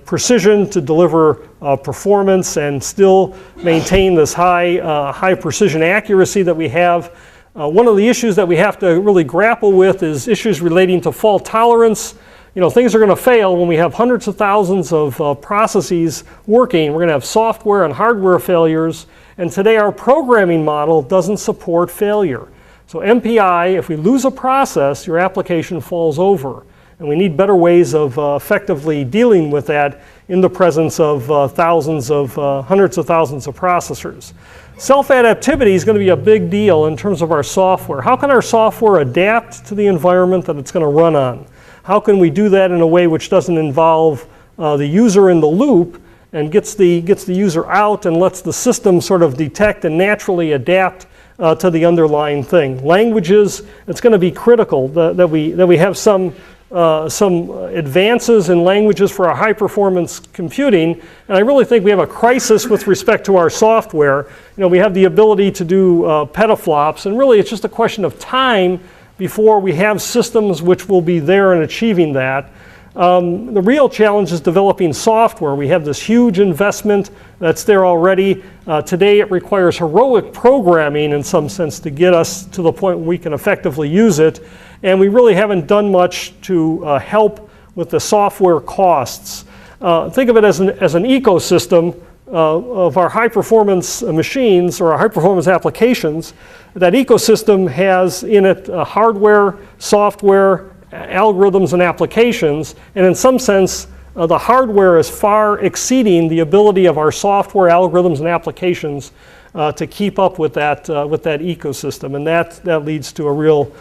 precision to deliver performance and still maintain this high precision accuracy that we have. One of the issues that we have to really grapple with is issues relating to fault tolerance. You know, things are going to fail when we have hundreds of thousands of processes working. We're going to have software and hardware failures. And today our programming model doesn't support failure. So MPI, if we lose a process, your application falls over. And we need better ways of effectively dealing with that in the presence of hundreds of thousands of processors. Self-adaptivity is going to be a big deal in terms of our software. How can our software adapt to the environment that it's going to run on? How can we do that in a way which doesn't involve the user in the loop and gets the user out and lets the system sort of detect and naturally adapt to the underlying thing? Languages, it's going to be critical that we have some advances in languages for our high-performance computing, and I really think we have a crisis with respect to our software. You know, we have the ability to do petaflops, and really it's just a question of time before we have systems which will be there and achieving that. The real challenge is developing software. We have this huge investment that's there already. Today it requires heroic programming in some sense to get us to the point where we can effectively use it. And we really haven't done much to help with the software costs. Think of it as an ecosystem of our high-performance machines or our high-performance applications. That ecosystem has in it hardware, software, algorithms, and applications. And in some sense, the hardware is far exceeding the ability of our software, algorithms, and applications to keep up with that ecosystem, and that leads to a real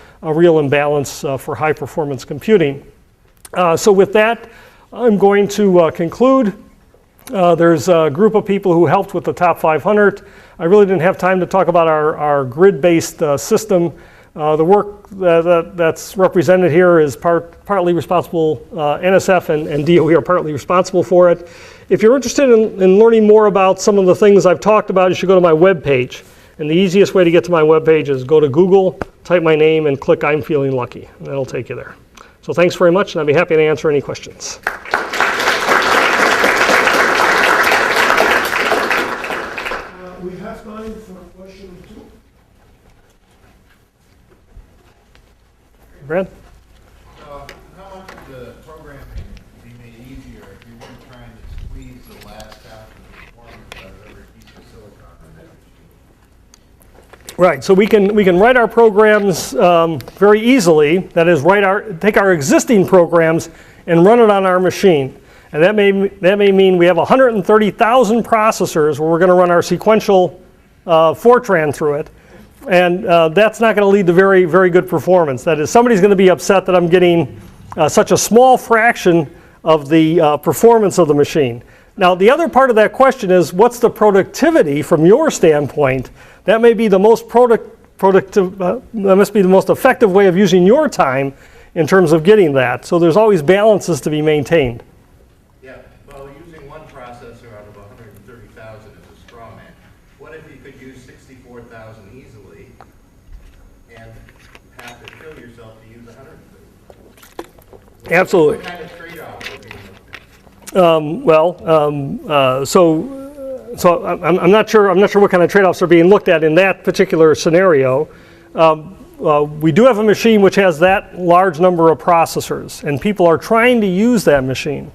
imbalance for high-performance computing. So with that, I'm going to conclude. There's a group of people who helped with the top 500. I really didn't have time to talk about our grid-based system. The work that's represented here is partly responsible, NSF and DOE are partly responsible for it. If you're interested in learning more about some of the things I've talked about, you should go to my webpage. And the easiest way to get to my webpage is go to Google, type my name, and click I'm Feeling Lucky. And that'll take you there. So thanks very much, and I'd be happy to answer any questions. We have time for a question or two. Brad? How much of the programming would be made easier if you weren't trying to squeeze the last half of the performance out of every piece of silicon on that machine? Right, so we can write our programs very easily. That is, take our existing programs and run it on our machine. And that may mean we have 130,000 processors where we're going to run our sequential Fortran through it. And that's not going to lead to very, very good performance. That is, somebody's going to be upset that I'm getting such a small fraction of the performance of the machine. Now, the other part of that question is, what's the productivity from your standpoint? That may be the most that must be the most effective way of using your time in terms of getting that. So there's always balances to be maintained. Yeah, well, using one processor out of 130,000 is a straw man. What if you could use 64,000 easily and have to kill yourself to use 130,000? Absolutely. What kind of trade-off would be looked at? So I'm not sure what kind of trade-offs are being looked at in that particular scenario. We do have a machine which has that large number of processors, and people are trying to use that machine.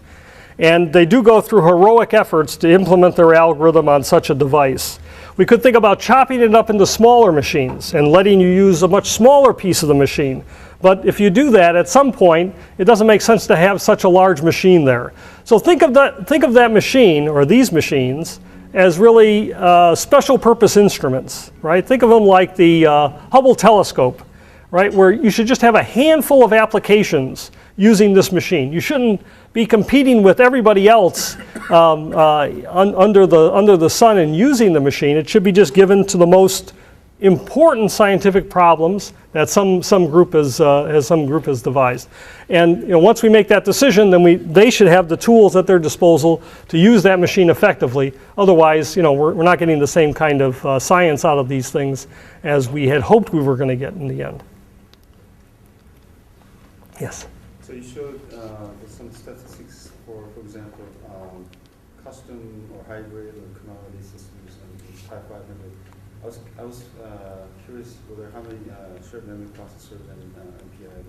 And they do go through heroic efforts to implement their algorithm on such a device. We could think about chopping it up into smaller machines and letting you use a much smaller piece of the machine. But if you do that, at some point, it doesn't make sense to have such a large machine there. So think of that machine, or these machines, as really special purpose instruments, right? Think of them like the Hubble telescope, right? Where you should just have a handful of applications using this machine. You shouldn't be competing with everybody else under the sun and using the machine. It should be just given to the most important scientific problems that some group has devised. And once we make that decision, then they should have the tools at their disposal to use that machine effectively. Otherwise, we're not getting the same kind of science out of these things as we had hoped we were going to get in the end. Yes? So you showed some statistics for example, custom or hybrid or commodity systems and Pi 500. I was curious, were there how many shared memory processors and MPI?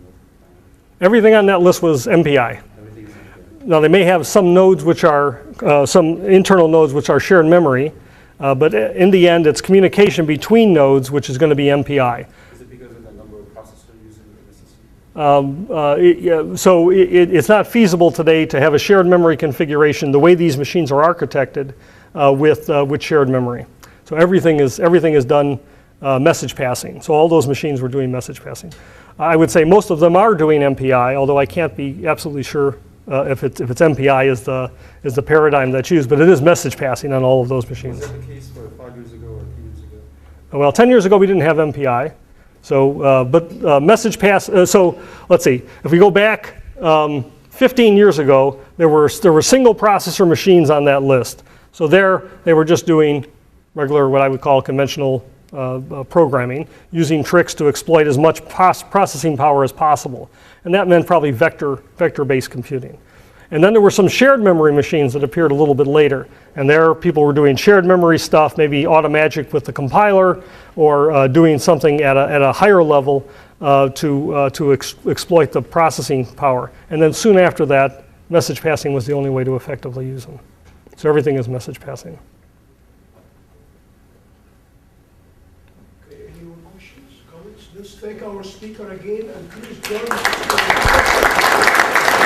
Everything on that list was MPI. Everything is MPI. Now they may have some nodes which are, some internal nodes which are shared memory, but in the end it's communication between nodes which is going to be MPI. Is it because of the number of processors using the system? So it's not feasible today to have a shared memory configuration the way these machines are architected with shared memory. So everything is done message passing. So all those machines were doing message passing. I would say most of them are doing MPI, although I can't be absolutely sure if it's MPI is the paradigm that's used, but it is message passing on all of those machines. Was that the case for 5 years ago or 10 years ago? Well, 10 years ago we didn't have MPI. So, but message pass. So let's see. If we go back 15 years ago, there were single processor machines on that list. So there they were just doing regular, what I would call conventional programming, using tricks to exploit as much processing power as possible. And that meant probably vector-based computing. And then there were some shared memory machines that appeared a little bit later. And there people were doing shared memory stuff, maybe automagic with the compiler, or doing something at a higher level to exploit the processing power. And then soon after that, message passing was the only way to effectively use them. So everything is message passing. Any more questions, comments? Let's thank our speaker again, and please join us.